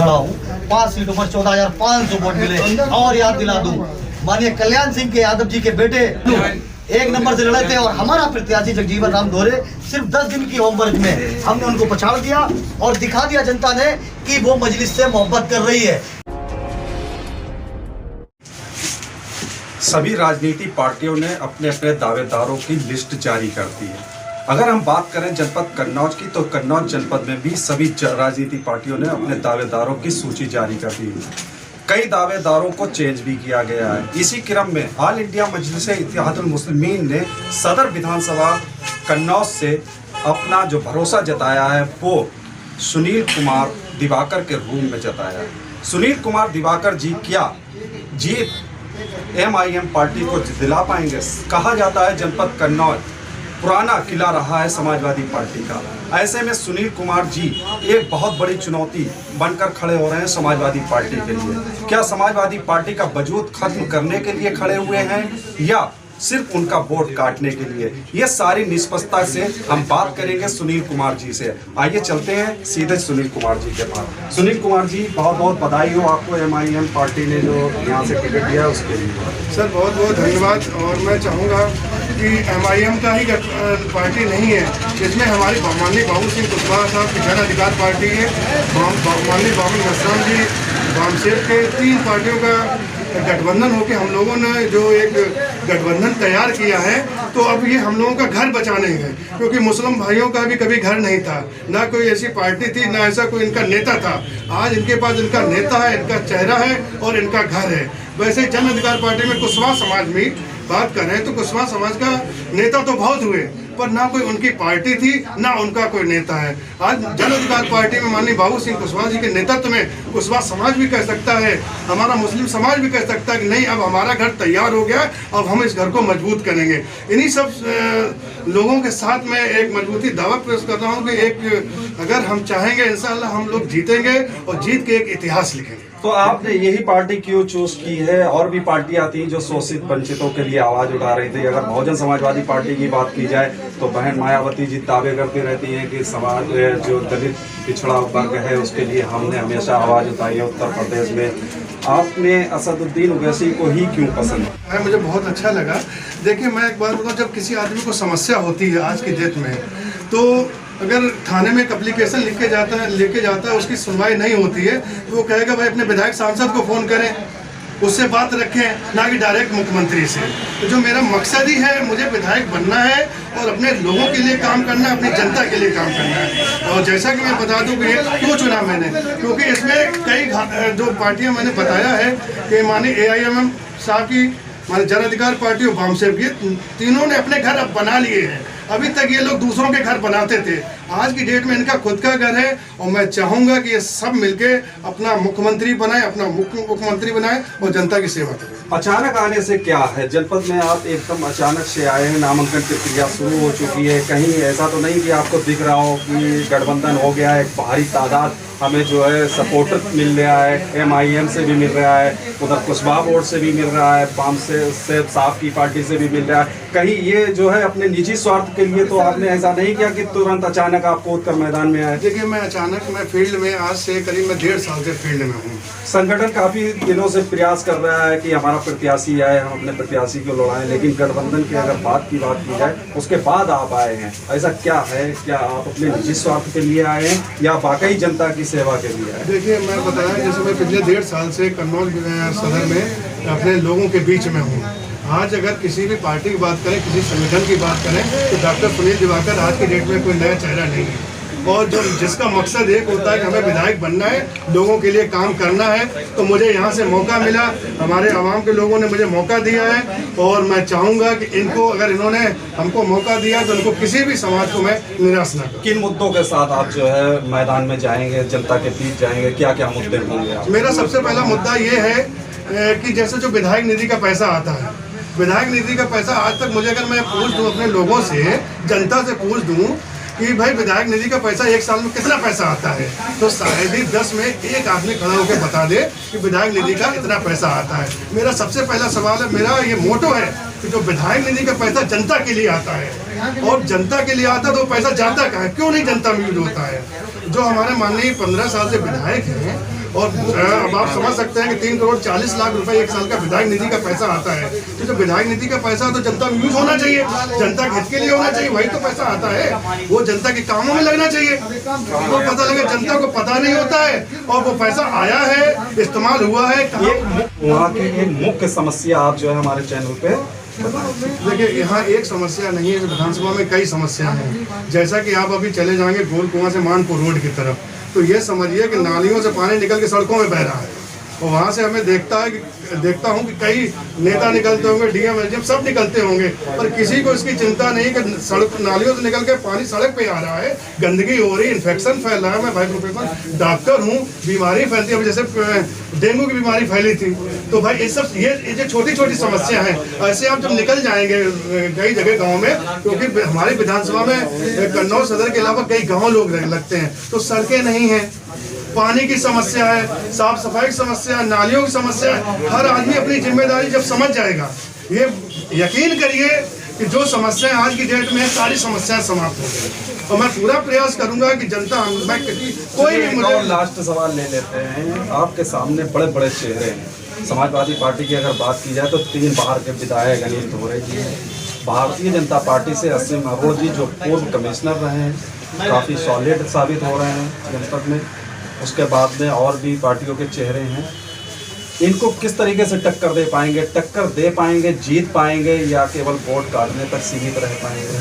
खड़ा हूँ। 5 सीटों पर 14,500 वोट मिले। और याद दिला दूं, माननीय कल्याण सिंह के यादव जी के बेटे 1 नंबर से लड़े थे और हमारा प्रत्याशी जगजीवन राम दोहरे सिर्फ 10 दिन की होमवर्क में हमने उनको पछाड़ दिया और दिखा दिया जनता ने कि वो मजलिस से मोहब्बत कर रही है। सभी राजनीतिक पार्टियों ने अपने अपने दावेदारों की लिस्ट जारी कर दी है। अगर हम बात करें जनपद कन्नौज की, तो कन्नौज जनपद में भी सभी राजनीतिक पार्टियों ने अपने दावेदारों की सूची जारी कर दी है। कई दावेदारों को चेंज भी किया गया है। इसी क्रम में ऑल इंडिया मजलिस इत्तेहादुल मुस्लिमीन ने सदर विधानसभा कन्नौज से अपना जो भरोसा जताया है वो सुनील कुमार दिवाकर के रूम में जताया है। सुनील कुमार दिवाकर जी क्या जीत MIM पार्टी को दिला पाएंगे? कहा जाता है जनपद कन्नौज पुराना किला रहा है समाजवादी पार्टी का। ऐसे में सुनील कुमार जी एक बहुत बड़ी चुनौती बनकर खड़े हो रहे हैं समाजवादी पार्टी के लिए। क्या समाजवादी पार्टी का वजूद खत्म करने के लिए खड़े हुए हैं या सिर्फ उनका वोट काटने के लिए? ये सारी निष्पक्षता से हम बात करेंगे सुनील कुमार जी से। आइए चलते हैं सीधे सुनील कुमार जी के पास। सुनील कुमार जी, बहुत बहुत बधाई हो आपको MIM पार्टी ने जो यहाँ से टिकट दिया उसके लिए। सर बहुत बहुत धन्यवाद। और मैं चाहूँगा कि MIM का ही पार्टी नहीं है, इसमें हमारी माननीय बाबू सिंह कुशवाहा साहब की जन अधिकार पार्टी है, माननीय बाबू नसराम जी वामसेब के 3 पार्टियों का गठबंधन होकर हम लोगों ने जो एक गठबंधन तैयार किया है। तो अब ये हम लोगों का घर बचाने हैं, क्योंकि मुस्लिम भाइयों का भी कभी घर नहीं था, ना कोई ऐसी पार्टी थी, ना ऐसा कोई इनका नेता था। आज इनके पास इनका नेता है, इनका चेहरा है और इनका घर है। वैसे जन अधिकार पार्टी में कुशवाहा समाज में बात करें तो कुशवाहा समाज का नेता तो बहुत हुए, पर ना कोई उनकी पार्टी थी ना उनका कोई नेता है। आज जन अधिकार पार्टी में माननीय बाबू सिंह कुशवाहा जी के नेतृत्व में कुशवाहा समाज भी कह सकता है, हमारा मुस्लिम समाज भी कह सकता है कि नहीं, अब हमारा घर तैयार हो गया, अब हम इस घर को मजबूत करेंगे। इन्हीं सब लोगों के साथ मैं एक मजबूती दावा पेश कर रहा हूँ कि एक अगर हम चाहेंगे इंशाअल्लाह हम लोग जीतेंगे और जीत के एक इतिहास लिखेंगे। तो आपने यही पार्टी क्यों चूज की है? और भी पार्टियां थी जो शोषित वंचितों के लिए आवाज उठा रही थी। अगर बहुजन समाजवादी पार्टी की बात की जाए तो बहन मायावती जी दावे करती रहती हैं कि समाज जो दलित पिछड़ा वर्ग है उसके लिए हमने हमेशा आवाज उठाई है उत्तर प्रदेश में। आपने असदुद्दीन ओवैसी को ही क्यों पसंद है? मुझे बहुत अच्छा लगा। देखिए मैं एक बात बताऊँ, जब किसी आदमी को समस्या होती है आज की डेट में, तो अगर थाने में एक एप्लीकेशन लेके जाता है उसकी सुनवाई नहीं होती है तो वो कहेगा भाई अपने विधायक सांसद को फ़ोन करें, उससे बात रखें, ना कि डायरेक्ट मुख्यमंत्री से। तो जो मेरा मकसद ही है, मुझे विधायक बनना है और अपने लोगों के लिए काम करना है, अपनी जनता के लिए काम करना है। और जैसा कि मैं बता दूं कि ये क्यों चुना मैंने, क्योंकि इसमें कई जो पार्टियां मैंने बताया है कि माननीय AIM साहब की, माननीय जन अधिकार पार्टी और वामसेब की, तीनों ने अपने घर अब बना लिए हैं। अभी तक ये लोग दूसरों के घर बनाते थे, आज की डेट में इनका खुद का घर है। और मैं चाहूँगा कि ये सब मिलके अपना मुख्यमंत्री बनाए, अपना मुख्यमंत्री बनाए और जनता की सेवा करें। अचानक आने से क्या है? जनपद में आप एकदम अचानक से आए हैं, नामांकन प्रक्रिया शुरू हो चुकी है, कहीं ऐसा तो नहीं कि आपको दिख रहा हो कि गठबंधन हो गया है, एक भारी तादाद हमें जो है सपोर्टर मिल रहा है, MIM से भी मिल रहा है, उधर कुशवाहा बोर्ड से भी मिल रहा है, पाम से साहब की पार्टी से भी मिल रहा है, कहीं ये जो है अपने निजी स्वार्थ के लिए तो आपने ऐसा नहीं किया कि तुरंत अचानक आपको उत्तर मैदान में आए? देखिए मैं फील्ड में आज से करीब मैं 1.5 साल से फील्ड में हूँ। संगठन काफी दिनों से प्रयास कर रहा है कि हमारा प्रत्याशी आए, हम अपने प्रत्याशी को लड़ाएं, लेकिन गठबंधन की अगर बात की जाए उसके बाद आप आए हैं, ऐसा क्या है? क्या आप अपने निजी स्वार्थ के लिए आए हैं या वाकई जनता की सेवा के लिए आए? देखिए मैं बताया, जैसे मैं पिछले 1.5 साल से कन्नौज सदर में अपने लोगों के बीच में हूँ। आज अगर किसी भी पार्टी की बात करें, किसी संगठन की बात करें, तो डॉक्टर सुनील दिवाकर आज की डेट में कोई नया चेहरा नहीं है। और जो जिसका मकसद एक होता है कि हमें विधायक बनना है, लोगों के लिए काम करना है, तो मुझे यहाँ से मौका मिला, हमारे आवाम के लोगों ने मुझे मौका दिया है। और मैं चाहूँगा कि इनको, अगर इन्होंने हमको मौका दिया तो उनको किसी भी समाज को मैं निराश ना करूँ। किन मुद्दों के साथ आप जो है मैदान में जाएंगे, जनता के बीच जाएंगे, क्या क्या मुद्दे होंगे? मेरा सबसे पहला मुद्दा ये है कि जैसे जो विधायक निधि का पैसा आता है, विधायक निधि का पैसा आज तक मुझे, अगर मैं पूछ दूँ अपने लोगों से, जनता से पूछ दूँ कि भाई विधायक निधि का पैसा एक साल में कितना पैसा आता है, तो शायद ही 10 में एक आदमी खड़ा होकर बता दे कि विधायक निधि का इतना पैसा आता है। मेरा सबसे पहला सवाल है, मेरा ये मोटो है कि जो विधायक निधि का पैसा जनता के लिए आता है, और जनता के लिए आता है तो पैसा जाता कहाँ है, क्यों नहीं जनता में यूज होता है? जो हमारे माननीय 15 साल से विधायक हैं और अब आप समझ सकते हैं कि 3 करोड़ 40 लाख रुपए एक साल का विधायक निधि का पैसा आता है। तो जब विधायक निधि का पैसा तो जनता में यूज होना चाहिए, जनता के हित के लिए होना चाहिए, वही तो पैसा आता है, वो जनता के कामों में लगना चाहिए। वो पता लगे जनता को पता नहीं होता है और वो पैसा आया है, इस्तेमाल हुआ है। वहाँ की एक मुख्य समस्या आप जो है हमारे चैनल पे देखिए, यहाँ एक समस्या नहीं है, विधानसभा में कई समस्या हैं। जैसा कि आप अभी चले जाएंगे गोल कुआं से मानपुर रोड की तरफ, तो ये समझिए कि नालियों से पानी निकल के सड़कों में बह रहा है। और वहाँ से हमें देखता हूँ कि कई नेता निकलते होंगे, डीएम एसडीएम सब निकलते होंगे, पर किसी को इसकी चिंता नहीं कि सड़क नालियों से निकल के पानी सड़क पे आ रहा है, गंदगी हो रही, इन्फेक्शन फैल रहा है। मैं भाई प्रोफेसर डॉक्टर हूँ, बीमारी फैलती है, जैसे डेंगू की बीमारी फैली थी। तो भाई ये जो छोटी छोटी समस्या है, ऐसे आप जब निकल जाएंगे कई जगह गाँव में, क्योंकि हमारी विधानसभा में कन्नौज सदर के अलावा कई गाँव लोग लगते हैं, तो सड़कें नहीं हैं, पानी की समस्या है, साफ सफाई की समस्या है, नालियों की समस्या है। हर आदमी अपनी जिम्मेदारी जब समझ जाएगा, ये यकीन करिए कि जो समस्याएं आज की डेट में है, सारी समस्याएं समाप्त हो गई। और मैं पूरा प्रयास करूंगा कि जनता कोई भी मुझे लास्ट सवाल ले लेते हैं। आपके सामने बड़े बड़े चेहरे हैं। समाजवादी पार्टी की अगर बात की जाए तो 3 बार के विधायक अनिल धोरे जी हैं। भारतीय जनता पार्टी से असीम अरोड़ जी जो पूर्व कमिश्नर रहे हैं, काफ़ी सॉलिड साबित हो रहे हैं जनपद में। उसके बाद में और भी पार्टियों के चेहरे हैं। इनको किस तरीके से टक्कर दे पाएंगे, जीत पाएंगे, या केवल वोट काटने तक सीमित रह पाएंगे?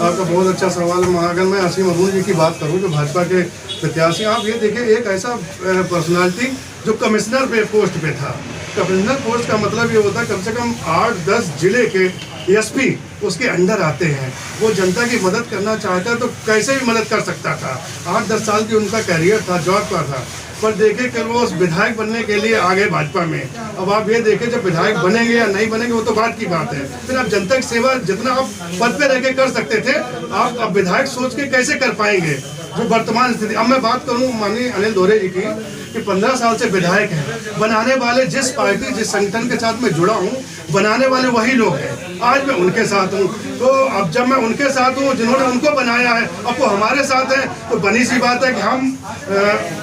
आपका बहुत अच्छा सवाल है। अगर मैं असीम अरोड़ जी की बात करूं जो भाजपा के प्रत्याशी, आप ये देखिए, एक ऐसा पर्सनालिटी जो कमिश्नर पे पोस्ट पे था। कमिश्नर पोस्ट का मतलब ये होता है कम से कम 8-10 जिले के एसपी उसके अंडर आते हैं। वो जनता की मदद करना चाहता है तो कैसे भी मदद कर सकता था। 8-10 साल की उनका कैरियर था, जॉब का था, पर देखे कि वो विधायक बनने के लिए आ गए भाजपा में। अब आप ये देखें, जब विधायक बनेंगे या नहीं बनेंगे वो तो बात की बात है, फिर आप जनता की सेवा जितना आप पद पे रह के कर सकते थे, आप अब विधायक सोच के कैसे कर पाएंगे जो वर्तमान स्थिति। अब मैं बात करूं माननीय अनिल धोरे जी की, कि 15 साल से विधायक हैं। बनाने वाले जिस पार्टी जिस संगठन के साथ मैं जुड़ा हूं, बनाने वाले वही लोग हैं। आज मैं उनके साथ हूं, तो अब जब मैं उनके साथ हूं जिन्होंने उनको बनाया है, अब वो हमारे साथ हैं, तो बनी सी बात है कि हम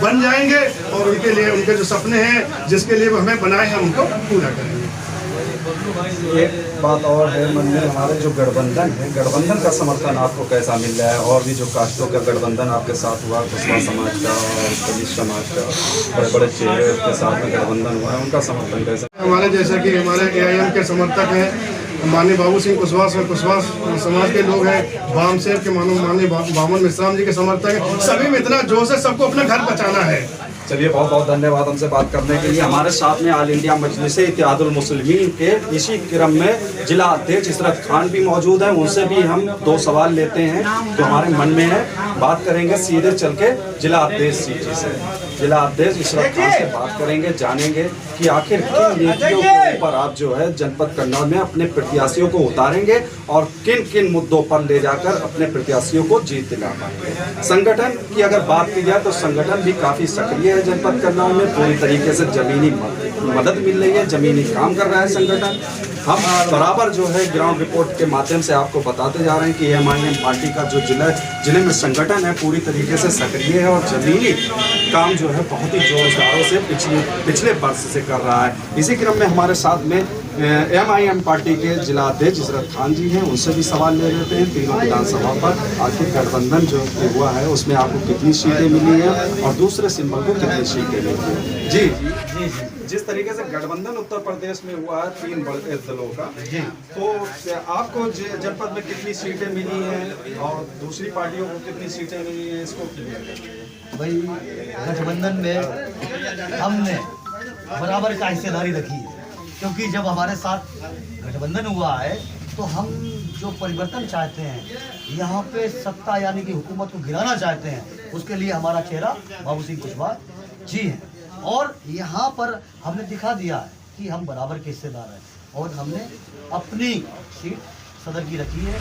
बन जाएंगे और उनके लिए, उनके जो सपने हैं जिसके लिए वो हमें बनाए हैं, उनको पूरा करेंगे। एक बात और है मन में, हमारे जो गठबंधन है, गठबंधन का समर्थन आपको कैसा मिल रहा है? और भी जो कास्टों का गठबंधन आपके साथ हुआ, कुशवाहा समाज का और दलित समाज का, बड़े बड़े चेहरे के साथ में गठबंधन हुआ है, उनका समर्थन कैसा? हमारे जैसा कि हमारे AIM के समर्थक हैं, माननीय बाबू सिंह कुशवाहा समाज के लोग हैं, वाम सेव के माननीय बामन मिश्राम जी के समर्थक हैं। सभी में इतना जोश है, सबको अपना घर बचाना है। चलिए, बहुत बहुत धन्यवाद हमसे बात करने के लिए। हमारे साथ में ऑल इंडिया मजलिस इत्तेहादुल मुस्लिमीन के इसी क्रम में जिला अध्यक्ष इशरत खान भी मौजूद हैं। उनसे भी हम 2 सवाल लेते हैं जो हमारे मन में है। बात करेंगे सीधे चल के जिला अध्यक्ष जी से। जिला अध्यक्ष इशरत खान से बात करेंगे, जानेंगे कि आखिर किन नीतियों के ऊपर आप जो है जनपद कन्नौज में अपने प्रत्याशियों को उतारेंगे और किन किन मुद्दों पर ले जाकर अपने प्रत्याशियों को जीत दिला पाएंगे। संगठन की अगर बात की जाए तो संगठन भी काफ़ी सक्रिय है जनपद कन्नौज में। पूरी तरीके से जमीनी मदद मिल रही है, जमीनी काम कर रहा है संगठन। हम बराबर जो है ग्राउंड रिपोर्ट के माध्यम से आपको बताते जा रहे हैं कि MIM पार्टी का जो जिले में संगठन है पूरी तरीके से सक्रिय है और जमीनी काम जो है बहुत ही जोर शोरों से पिछले वर्ष से कर रहा है। इसी क्रम में हमारे साथ में MIM पार्टी के जिला अध्यक्ष इशरत खान जी हैं, उनसे भी सवाल ले लेते हैं। तीनों विधानसभा पर आखिर गठबंधन जो हुआ है उसमें आपको कितनी सीटें मिली हैं और दूसरे सिंबल को कितनी सीटें मिली हैं? जी, जिस तरीके से गठबंधन उत्तर प्रदेश में हुआ है 3 बड़े दलों का, तो आपको जनपद में कितनी सीटें मिली हैं और दूसरी पार्टियों को कितनी सीटें मिली हैं, इसको क्लियर करिए। भाई, गठबंधन में हमने बराबर का हिस्सेदारी रखी है, क्योंकि जब हमारे साथ गठबंधन हुआ है तो हम जो परिवर्तन चाहते हैं, यहाँ पे सत्ता यानी कि हुकूमत को गिराना चाहते हैं, उसके लिए हमारा चेहरा बाबू सिंह कुशवाहा जी हैं। और यहाँ पर हमने दिखा दिया है कि हम बराबर के हिस्सेदार हैं और हमने अपनी सीट सदर की रखी है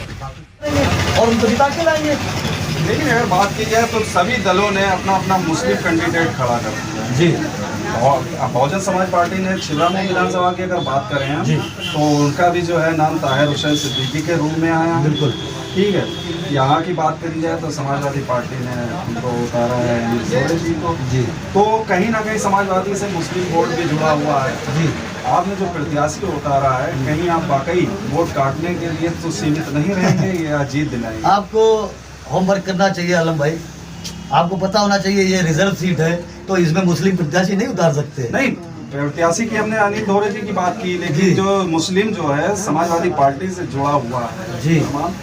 और उनको जिता के लाएंगे। लेकिन अगर बात की जाए तो सभी दलों ने अपना अपना मुस्लिम कैंडिडेट खड़ा कर दिया जी। और बहुजन समाज पार्टी ने छिबरामऊ विधानसभा की अगर बात करें हम, तो उनका भी जो है नाम ताहिर हुसैन सिद्दीकी के रूप में आया। बिल्कुल। ठीक है, यहाँ की बात करी जाए तो समाजवादी पार्टी ने उनको उतारा है अनिल दोरे जी को जी। तो कहीं ना कहीं समाजवादी से मुस्लिम वोट भी जुड़ा हुआ है जी। आपने जो प्रत्याशी को उतारा है कहीं आप वाकई वोट काटने के लिए तो सीमित नहीं रहेंगे या जीत दिलाएंगे? आपको होमवर्क करना चाहिए आलम भाई, आपको पता होना चाहिए ये रिजर्व सीट है तो इसमें मुस्लिम प्रत्याशी नहीं उतार सकते। नहीं, प्रत्याशी की हमने अनिल दोरे जी की बात की, जी। लेकिन जो मुस्लिम जो है समाजवादी पार्टी से जुड़ा हुआ है जी। तमाम,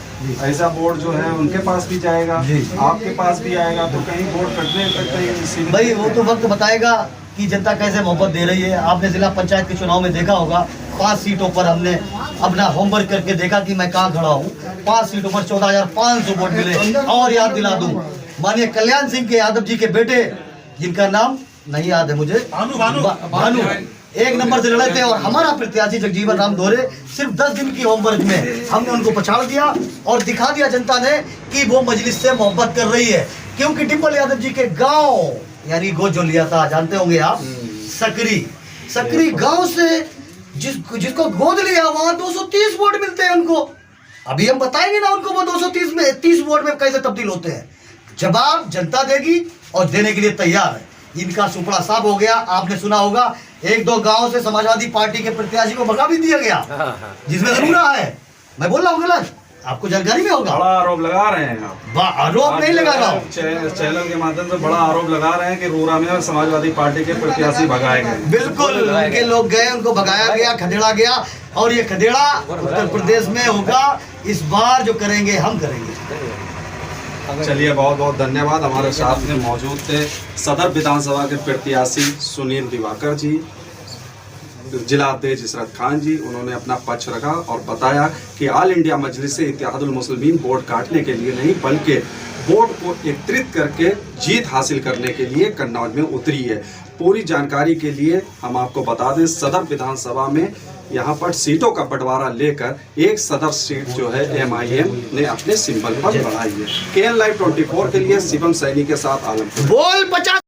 ऐसा वोट जो है उनके पास भी जाएगा, जी। आपके पास भी आएगा, तो कहीं वोट कटने तक कहीं सीमित भाई वो तो वक्त बताएगा कि जनता कैसे मोहब्बत दे रही है। आपने जिला पंचायत के चुनाव में देखा होगा 5 सीटों पर हमने अपना होमवर्क करके देखा कि मैं कहाँ खड़ा हूँ। 5 सीटों पर 14,500 वोट मिले। और याद दिला दूं, माननीय कल्याण सिंह के यादव जी के बेटे, जिनका नाम नहीं याद है मुझे, भानु, 1 नंबर से लड़े थे और हमारा प्रत्याशी जगजीवन राम दोरे सिर्फ 10 दिन की होमवर्क में हमने उनको पछाड़ दिया और दिखा दिया जनता ने कि वो मजलिस से मोहब्बत कर रही है। क्योंकि डिम्पल यादव जी के गांव यानी गोद जो लिया था, जानते होंगे आप, सकरी गांव से जिसको गोद लिया वहां 230 वोट मिलते हैं उनको। अभी हम बताएंगे ना उनको वो 230 में 30 वोट में कैसे तब्दील होते हैं। जवाब जनता देगी और देने के लिए तैयार है। इनका सुपड़ा साफ हो गया। आपने सुना होगा 1-2 गांव से समाजवादी पार्टी के प्रत्याशी को भगा भी दिया गया, जिसमें जरूर है। मैं बोल रहा हूँ गलत? आपको जानकारी में होगा। बड़ा आरोप लगा रहे हैं आप। आरोप नहीं लगा रहा हूँ, चैनल के माध्यम से बड़ा आरोप लगा रहे हैं कि रूरा में समाजवादी पार्टी के प्रत्याशी भगाए गए। बिल्कुल, उनके लोग गए, उनको भगाया गया, खदेड़ा गया और ये खदेड़ा उत्तर प्रदेश में होगा। इस बार जो करेंगे हम करेंगे। चलिए, बहुत बहुत धन्यवाद। हमारे साथ में मौजूद थे सदर विधानसभा के प्रत्याशी सुनील दिवाकर जी, जिला अध्यक्ष इशरत खान जी। उन्होंने अपना पक्ष रखा और बताया कि ऑल इंडिया मजलिस से इत्तेहादुल मुस्लिमीन वोट काटने के लिए नहीं बल्कि वोट को एकत्रित करके जीत हासिल करने के लिए कन्नौज में उतरी है। पूरी जानकारी के लिए हम आपको बता दें, सदर विधानसभा में यहाँ पर सीटों का बंटवारा लेकर एक सदर सीट जो है MIM ने अपने सिंबल पर बढ़ाई है। KN Live 24 के लिए शिवम सैनी के साथ आलम। बोल 50